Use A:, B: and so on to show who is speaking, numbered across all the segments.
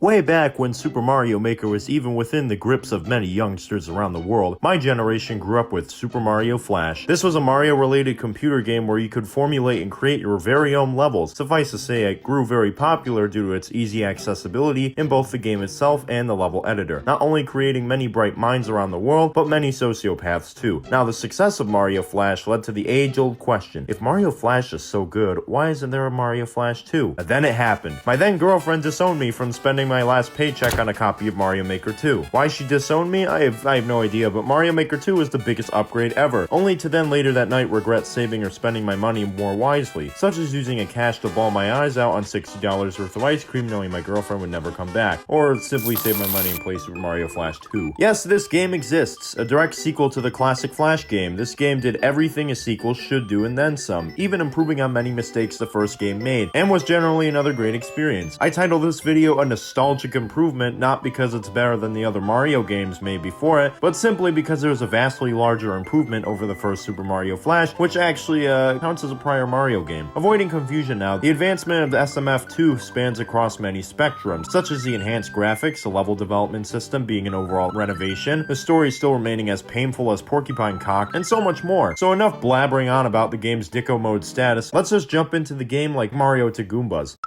A: Way back when Super Mario Maker was even within the grips of many youngsters around the world, my generation grew up with Super Mario Flash. This was a Mario-related computer game where you could formulate and create your very own levels. Suffice to say, it grew very popular due to its easy accessibility in both the game itself and the level editor, not only creating many bright minds around the world, but many sociopaths too. Now, the success of Mario Flash led to the age-old question: if Mario Flash is so good, why isn't there a Mario Flash 2? And then it happened. My then girlfriend disowned me from spending my last paycheck on a copy of Mario Maker 2. Why she disowned me? I have no idea, but Mario Maker 2 was the biggest upgrade ever, only to then later that night regret saving or spending my money more wisely, such as using a cash to bawl my eyes out on $60 worth of ice cream knowing my girlfriend would never come back, or simply save my money and play Super Mario Flash 2. Yes, this game exists, a direct sequel to the classic Flash game. This game did everything a sequel should do and then some, even improving on many mistakes the first game made, and was generally another great experience. I titled this video a nostalgic improvement, not because it's better than the other Mario games made before it, but simply because there was a vastly larger improvement over the first Super Mario Flash, which actually counts as a prior Mario game. Avoiding confusion now, the advancement of the SMF2 spans across many spectrums, such as the enhanced graphics, the level development system being an overall renovation, the story still remaining as painful as Porcupine Cock, and so much more. So enough blabbering on about the game's Dicko mode status, let's just jump into the game like Mario to Goombas.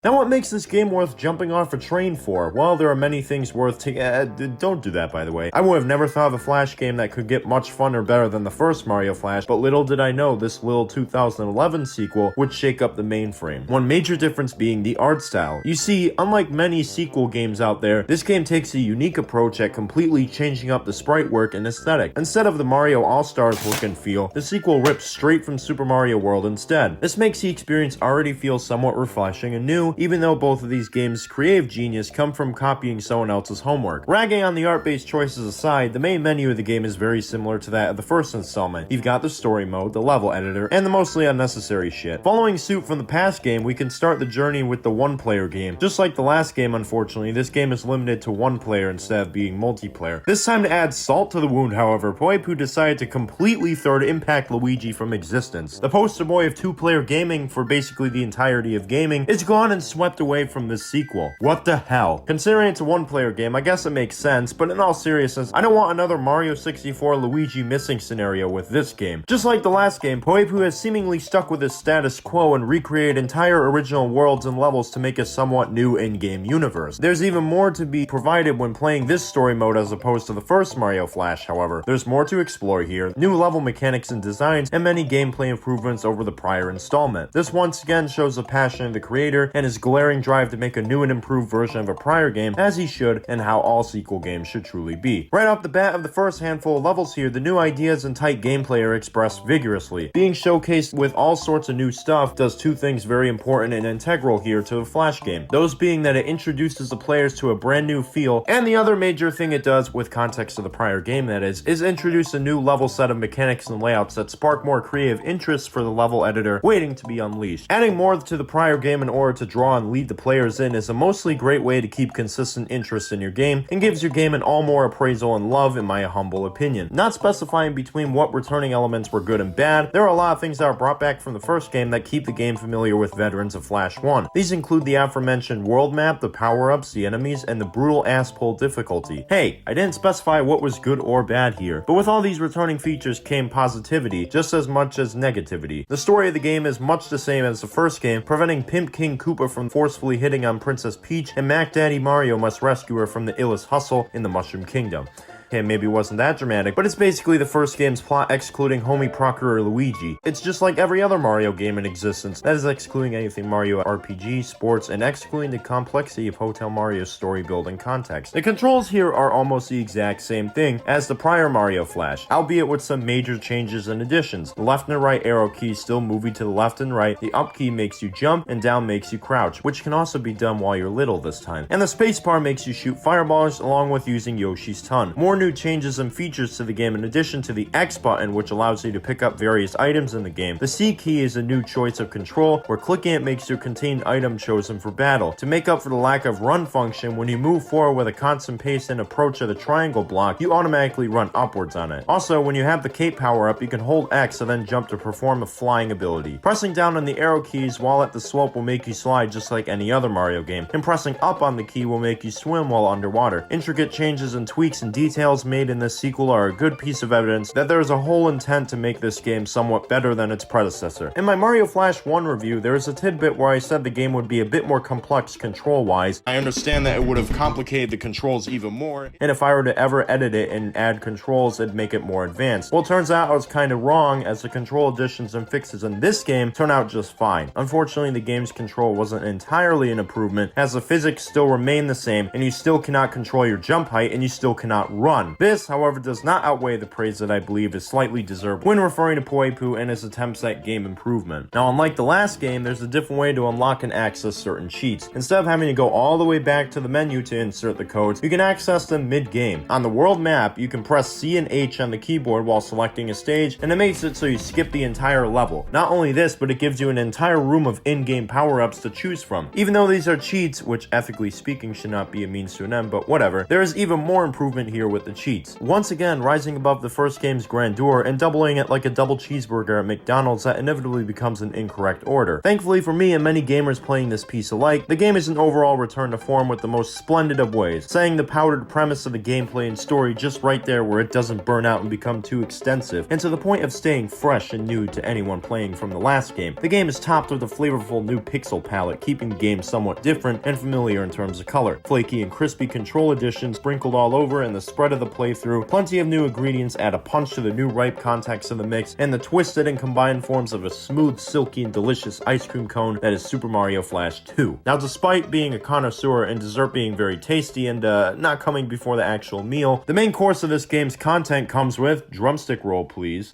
A: Now, what makes this game worth jumping off a train for? Well, there are many things worth don't do that, by the way. I would have never thought of a Flash game that could get much fun or better than the first Mario Flash, but little did I know this little 2011 sequel would shake up the mainframe. One major difference being the art style. You see, unlike many sequel games out there, this game takes a unique approach at completely changing up the sprite work and aesthetic. Instead of the Mario All-Stars look and feel, the sequel rips straight from Super Mario World instead. This makes the experience already feel somewhat refreshing and new, even though both of these games' creative genius come from copying someone else's homework. Ragging on the art-based choices aside, the main menu of the game is very similar to that of the first installment. You've got the story mode, the level editor, and the mostly unnecessary shit. Following suit from the past game, we can start the journey with the one-player game. Just like the last game, unfortunately, this game is limited to one player instead of being multiplayer. This time to add salt to the wound, however, Poipu decided to completely throw Impact Luigi from existence. The poster boy of two-player gaming for basically the entirety of gaming is gone and swept away from this sequel. What the hell? Considering it's a one-player game, I guess it makes sense, but in all seriousness, I don't want another Mario 64 Luigi missing scenario with this game. Just like the last game, Poipu has seemingly stuck with his status quo and recreated entire original worlds and levels to make a somewhat new in-game universe. There's even more to be provided when playing this story mode as opposed to the first Mario Flash, however. There's more to explore here, new level mechanics and designs, and many gameplay improvements over the prior installment. This once again shows the passion of the creator and his glaring drive to make a new and improved version of a prior game, as he should, and how all sequel games should truly be. Right off the bat of the first handful of levels here, the new ideas and tight gameplay are expressed vigorously. Being showcased with all sorts of new stuff does two things very important and integral here to the Flash game. Those being that it introduces the players to a brand new feel, and the other major thing it does, with context of the prior game that is introduce a new level set of mechanics and layouts that spark more creative interests for the level editor waiting to be unleashed. Adding more to the prior game in order to draw and lead the players in is a mostly great way to keep consistent interest in your game and gives your game an all more appraisal and love, in my humble opinion. Not specifying between what returning elements were good and bad, there are a lot of things that are brought back from the first game that keep the game familiar with veterans of Flash 1. These include the aforementioned world map, the power-ups, the enemies, and the brutal ass-pull difficulty. Hey, I didn't specify what was good or bad here, but with all these returning features came positivity just as much as negativity. The story of the game is much the same as the first game, preventing Pimp King Koopa from forcefully hitting on Princess Peach, and Mac Daddy Mario must rescue her from the illest hustle in the Mushroom Kingdom. Okay, maybe it wasn't that dramatic, but it's basically the first game's plot excluding homie Procureur Luigi. It's just like every other Mario game in existence, that is excluding anything Mario RPG, sports, and excluding the complexity of Hotel Mario's story building context. The controls here are almost the exact same thing as the prior Mario Flash, albeit with some major changes and additions. The left and right arrow keys still move you to the left and right, the up key makes you jump, and down makes you crouch, which can also be done while you're little this time. And the spacebar makes you shoot fireballs along with using Yoshi's ton. More new changes and features to the game in addition to the X button, which allows you to pick up various items in the game. The C key is a new choice of control, where clicking it makes your contained item chosen for battle. To make up for the lack of run function, when you move forward with a constant pace and approach of the triangle block, you automatically run upwards on it. Also, when you have the cape power up, you can hold X and then jump to perform the flying ability. Pressing down on the arrow keys while at the slope will make you slide just like any other Mario game, and pressing up on the key will make you swim while underwater. Intricate changes and tweaks and details made in this sequel are a good piece of evidence that there is a whole intent to make this game somewhat better than its predecessor. In my Mario Flash 1 review, there is a tidbit where I said the game would be a bit more complex control-wise. I understand that it would have complicated the controls even more, and if I were to ever edit it and add controls, it'd make it more advanced. Well, it turns out I was kind of wrong, as the control additions and fixes in this game turn out just fine. Unfortunately, the game's control wasn't entirely an improvement, as the physics still remain the same, and you still cannot control your jump height, and you still cannot run. This, however, does not outweigh the praise that I believe is slightly deserved when referring to Poe and his attempts at game improvement. Now, unlike the last game, there's a different way to unlock and access certain cheats. Instead of having to go all the way back to the menu to insert the codes, you can access them mid-game. On the world map, you can press C and H on the keyboard while selecting a stage, and it makes it so you skip the entire level. Not only this, but it gives you an entire room of in-game power-ups to choose from. Even though these are cheats, which ethically speaking should not be a means to an end, but whatever, there is even more improvement here with the cheats. Once again, rising above the first game's grandeur and doubling it like a double cheeseburger at McDonald's that inevitably becomes an incorrect order. Thankfully for me and many gamers playing this piece alike, the game is an overall return to form with the most splendid of ways, saying the powdered premise of the gameplay and story just right there where it doesn't burn out and become too extensive, and to the point of staying fresh and new to anyone playing from the last game. The game is topped with a flavorful new pixel palette, keeping the game somewhat different and familiar in terms of color. Flaky and crispy control additions sprinkled all over in the spread of the playthrough, plenty of new ingredients add a punch to the new R.I.P context of the mix, and the twisted and combined forms of a smooth, silky, and delicious ice cream cone that is Super Mario Flash 2. Now, despite being a connoisseur and dessert being very tasty and not coming before the actual meal, the main course of this game's content comes with, drumstick roll please,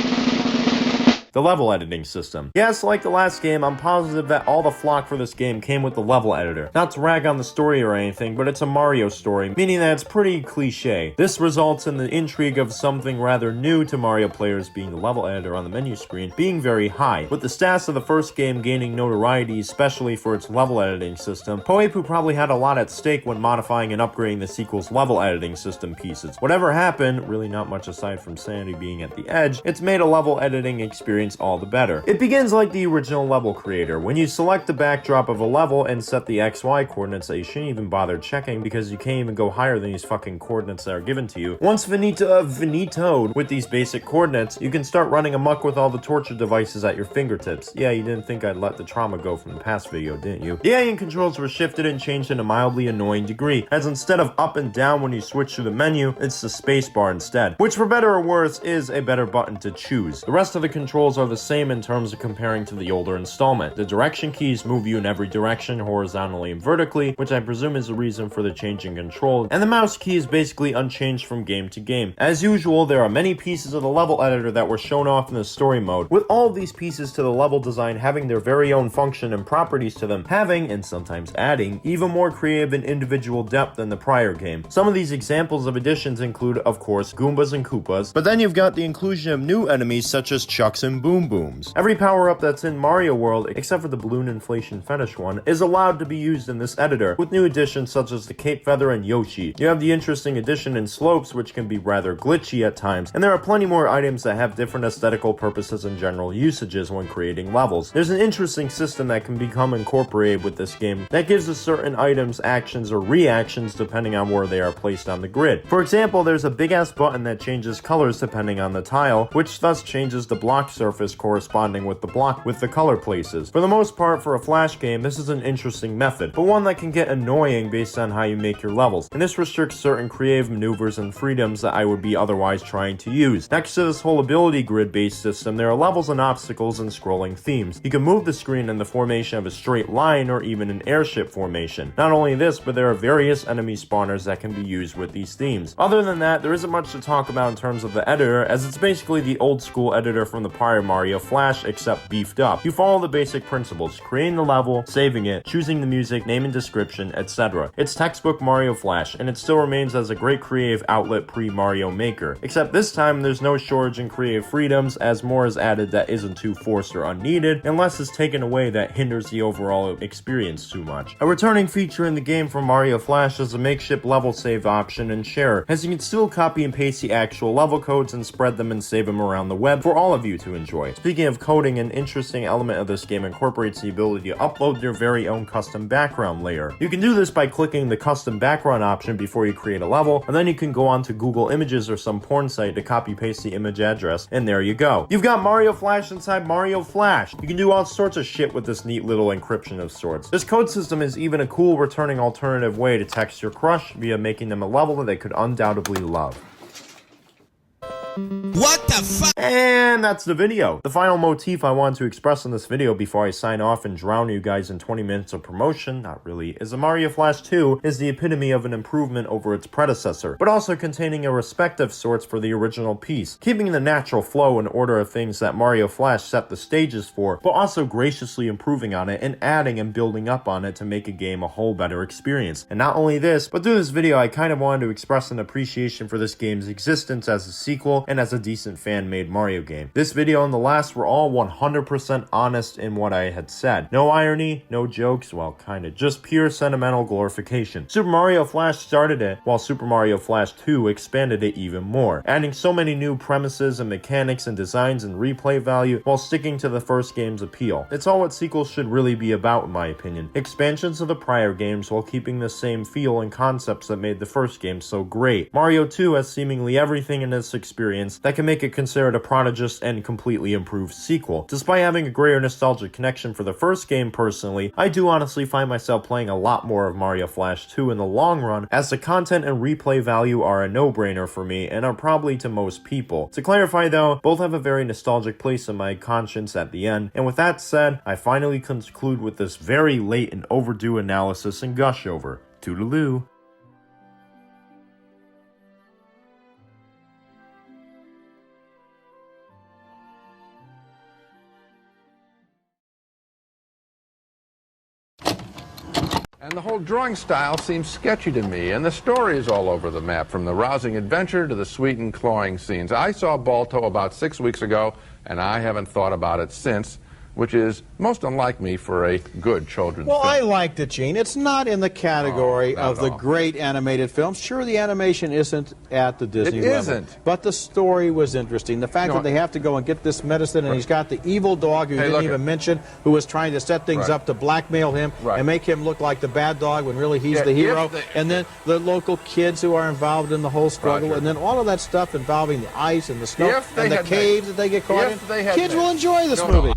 A: the level editing system. Yes, like the last game, I'm positive that all the flock for this game came with the level editor. Not to rag on the story or anything, but it's a Mario story, meaning that it's pretty cliche. This results in the intrigue of something rather new to Mario players, being the level editor on the menu screen, being very high. With the stats of the first game gaining notoriety, especially for its level editing system, Poe probably had a lot at stake when modifying and upgrading the sequel's level editing system pieces. Whatever happened, really not much aside from sanity being at the edge, it's made a level editing experience all the better. It begins like the original level creator. When you select the backdrop of a level and set the XY coordinates that you shouldn't even bother checking because you can't even go higher than these fucking coordinates that are given to you. Once finitoed with these basic coordinates, you can start running amok with all the torture devices at your fingertips. Yeah, you didn't think I'd let the trauma go from the past video, didn't you? The alien controls were shifted and changed in a mildly annoying degree, as instead of up and down when you switch to the menu, it's the spacebar instead, which for better or worse is a better button to choose. The rest of the controls are the same in terms of comparing to the older installment. The direction keys move you in every direction, horizontally and vertically, which I presume is the reason for the change in control, and the mouse key is basically unchanged from game to game. As usual, there are many pieces of the level editor that were shown off in the story mode, with all of these pieces to the level design having their very own function and properties to them, having, and sometimes adding, even more creative and individual depth than the prior game. Some of these examples of additions include, of course, Goombas and Koopas, but then you've got the inclusion of new enemies such as Chucks and Boom Booms. Every power-up that's in Mario World, except for the balloon inflation fetish one, is allowed to be used in this editor, with new additions such as the Cape Feather and Yoshi. You have the interesting addition in Slopes, which can be rather glitchy at times, and there are plenty more items that have different aesthetical purposes and general usages when creating levels. There's an interesting system that can become incorporated with this game that gives us certain items actions or reactions depending on where they are placed on the grid. For example, there's a big-ass button that changes colors depending on the tile, which thus changes the block surface corresponding with the block with the color places. For the most part, for a Flash game, this is an interesting method, but one that can get annoying based on how you make your levels, and this restricts certain creative maneuvers and freedoms that I would be otherwise trying to use. Next to this whole ability grid-based system, there are levels and obstacles and scrolling themes. You can move the screen in the formation of a straight line or even an airship formation. Not only this, but there are various enemy spawners that can be used with these themes. Other than that, there isn't much to talk about in terms of the editor, as it's basically the old school editor from the prior entire Mario Flash except beefed up. You follow the basic principles, creating the level, saving it, choosing the music, name and description, etc. It's textbook Mario Flash, and it still remains as a great creative outlet pre-Mario Maker. Except this time there's no shortage in creative freedoms, as more is added that isn't too forced or unneeded, and less is taken away that hinders the overall experience too much. A returning feature in the game for Mario Flash is a makeshift level save option and share, as you can still copy and paste the actual level codes and spread them and save them around the web for all of you to enjoy. Speaking of coding, an interesting element of this game incorporates the ability to upload your very own custom background layer. You can do this by clicking the custom background option before you create a level, and then you can go on to Google Images or some porn site to copy paste the image address, and there you go. You've got Mario Flash inside Mario Flash. You can do all sorts of shit with this neat little encryption of sorts. This code system is even a cool returning alternative way to text your crush via making them a level that they could undoubtedly love.
B: What the fuck?
A: And that's the video. The final motif I wanted to express in this video before I sign off and drown you guys in 20 minutes of promotion, not really, is that Mario Flash 2 is the epitome of an improvement over its predecessor, but also containing a respect of sorts for the original piece, keeping the natural flow and order of things that Mario Flash set the stages for, but also graciously improving on it and adding and building up on it to make a game a whole better experience. And not only this, but through this video I kind of wanted to express an appreciation for this game's existence as a sequel and as a decent fan-made Mario game. This video and the last were all 100% honest in what I had said. No irony, no jokes, well, kinda, just pure sentimental glorification. Super Mario Flash started it, while Super Mario Flash 2 expanded it even more, adding so many new premises and mechanics and designs and replay value while sticking to the first game's appeal. It's all what sequels should really be about, in my opinion. Expansions of the prior games while keeping the same feel and concepts that made the first game so great. Mario 2 has seemingly everything in this experience that can make it considered a prodigious and completely improved sequel. Despite having a greater nostalgic connection for the first game personally, I do honestly find myself playing a lot more of Mario Flash 2 in the long run, as the content and replay value are a no-brainer for me and are probably to most people. To clarify though, both have a very nostalgic place in my conscience at the end, and with that said, I finally conclude with this very late and overdue analysis and gush over. Toodaloo.
C: And the whole drawing style seems sketchy to me, and the story is all over the map, from the rousing adventure to the sweet and clawing scenes. I saw Balto about 6 weeks ago, and I haven't thought about it since, which is most unlike me for a good children's film.
D: Well, I liked it, Gene. It's not in the category of the great animated films. Sure, the animation isn't at the Disney level. It isn't. But the story was interesting. The fact that they have to go and get this medicine, and he's got the evil dog who you didn't even mention, who was trying to set things up to blackmail him and make him look like the bad dog when really he's the hero. And then the local kids who are involved in the whole struggle, and then all of that stuff involving the ice and the snow and the caves that they get caught in. Kids will enjoy this movie.